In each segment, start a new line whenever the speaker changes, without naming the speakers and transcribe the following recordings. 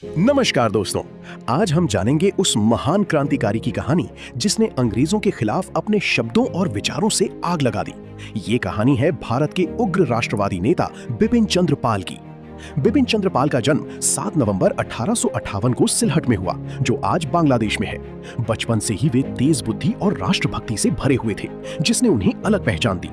नमस्कार दोस्तों, आज हम जानेंगे उस महान क्रांतिकारी की कहानी जिसने अंग्रेजों के खिलाफ अपने शब्दों और विचारों से आग लगा दी। ये कहानी है भारत के उग्र राष्ट्रवादी नेता बिपिन चंद्र पाल की। बिपिन चंद्र पाल का जन्म 7 नवंबर 1858 को सिलहट में हुआ, जो आज बांग्लादेश में है। बचपन से ही वे तेज बुद्धि और राष्ट्रभक्ति से भरे हुए थे, जिसने उन्हें अलग पहचान दी।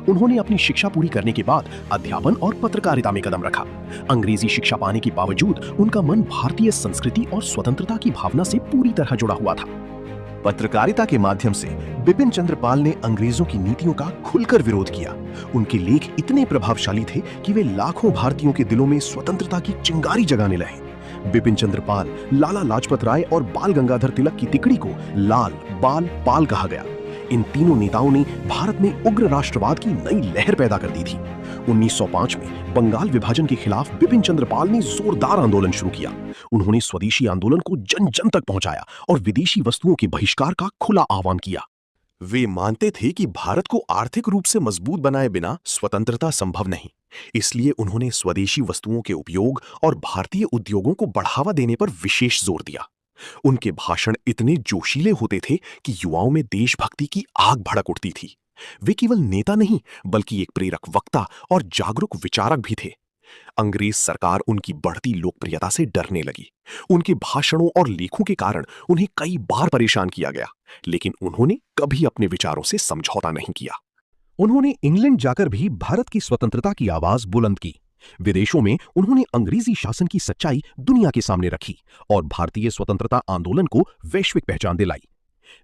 उन्होंने अपनी शिक्षा पूरी करने के बाद अध्यापन और पत्रकारिता में कदम रखा। अंग्रेजी शिक्षा पाने के बावजूद उनका मन भारतीय संस्कृति और स्वतंत्रता की भावना से पूरी तरह जुड़ा हुआ था। पत्रकारिता के माध्यम से बिपिन चंद्र पाल ने अंग्रेजों की नीतियों का खुलकर विरोध किया। उनके लेख इतने प्रभावशाली थे कि वे लाखों भारतीयों के दिलों में स्वतंत्रता की चिंगारी जगाने लगे। बिपिन चंद्र पाल, लाला लाजपत राय और बाल गंगाधर तिलक की तिकड़ी को लाल, बाल, पाल कहा गया। इन तीनों नेताओं ने भारत में उग्र राष्ट्रवाद की नई लहर पैदा कर दी थी। 1905 में बंगाल विभाजन के खिलाफ बिपिन चंद्र पाल ने जोरदार आंदोलन शुरू किया। उन्होंने स्वदेशी आंदोलन को जन जन तक पहुंचाया और विदेशी वस्तुओं के बहिष्कार का खुला आह्वान किया। वे मानते थे कि भारत को आर्थिक रूप से मजबूत बनाए बिना स्वतंत्रता संभव नहीं। इसलिए उन्होंने स्वदेशी वस्तुओं के उपयोग और भारतीय उद्योगों को बढ़ावा देने पर विशेष जोर दिया। उनके भाषण इतने जोशीले होते थे कि युवाओं में देशभक्ति की आग भड़क उठती थी। वे केवल नेता नहीं, बल्कि एक प्रेरक वक्ता और जागरूक विचारक भी थे। अंग्रेज सरकार उनकी बढ़ती लोकप्रियता से डरने लगी। उनके भाषणों और लेखों के कारण उन्हें कई बार परेशान किया गया, लेकिन उन्होंने कभी अपने विचारों से समझौता नहीं किया। उन्होंने इंग्लैंड जाकर भी भारत की स्वतंत्रता की आवाज बुलंद की। विदेशों में उन्होंने अंग्रेजी शासन की सच्चाई दुनिया के सामने रखी और भारतीय स्वतंत्रता आंदोलन को वैश्विक पहचान दिलाई।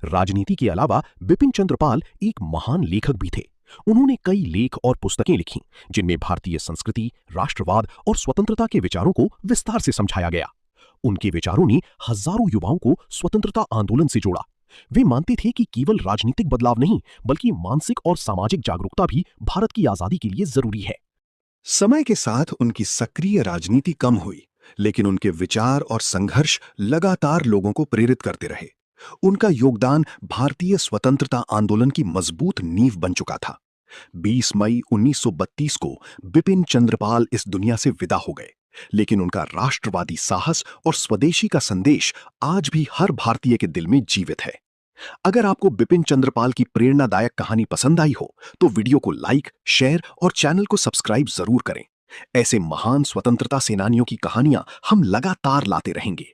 राजनीति के अलावा बिपिन चंद्र पाल एक महान लेखक भी थे। उन्होंने कई लेख और पुस्तकें लिखी, जिनमें भारतीय संस्कृति, राष्ट्रवाद और स्वतंत्रता के विचारों को विस्तार से समझाया गया। उनके विचारों ने हजारों युवाओं को स्वतंत्रता आंदोलन से जोड़ा। वे मानते थे कि केवल राजनीतिक बदलाव नहीं, बल्कि मानसिक और सामाजिक जागरूकता भी भारत की आजादी के लिए जरूरी है। समय के साथ उनकी सक्रिय राजनीति कम हुई, लेकिन उनके विचार और संघर्ष लगातार लोगों को प्रेरित करते रहे। उनका योगदान भारतीय स्वतंत्रता आंदोलन की मजबूत नींव बन चुका था। 20 मई 1932 को बिपिन चंद्र पाल इस दुनिया से विदा हो गए, लेकिन उनका राष्ट्रवादी साहस और स्वदेशी का संदेश आज भी हर भारतीय के दिल में जीवित है। अगर आपको बिपिन चंद्र पाल की प्रेरणादायक कहानी पसंद आई हो, तो वीडियो को लाइक, शेयर और चैनल को सब्सक्राइब जरूर करें। ऐसे महान स्वतंत्रता सेनानियों की कहानियां हम लगातार लाते रहेंगे।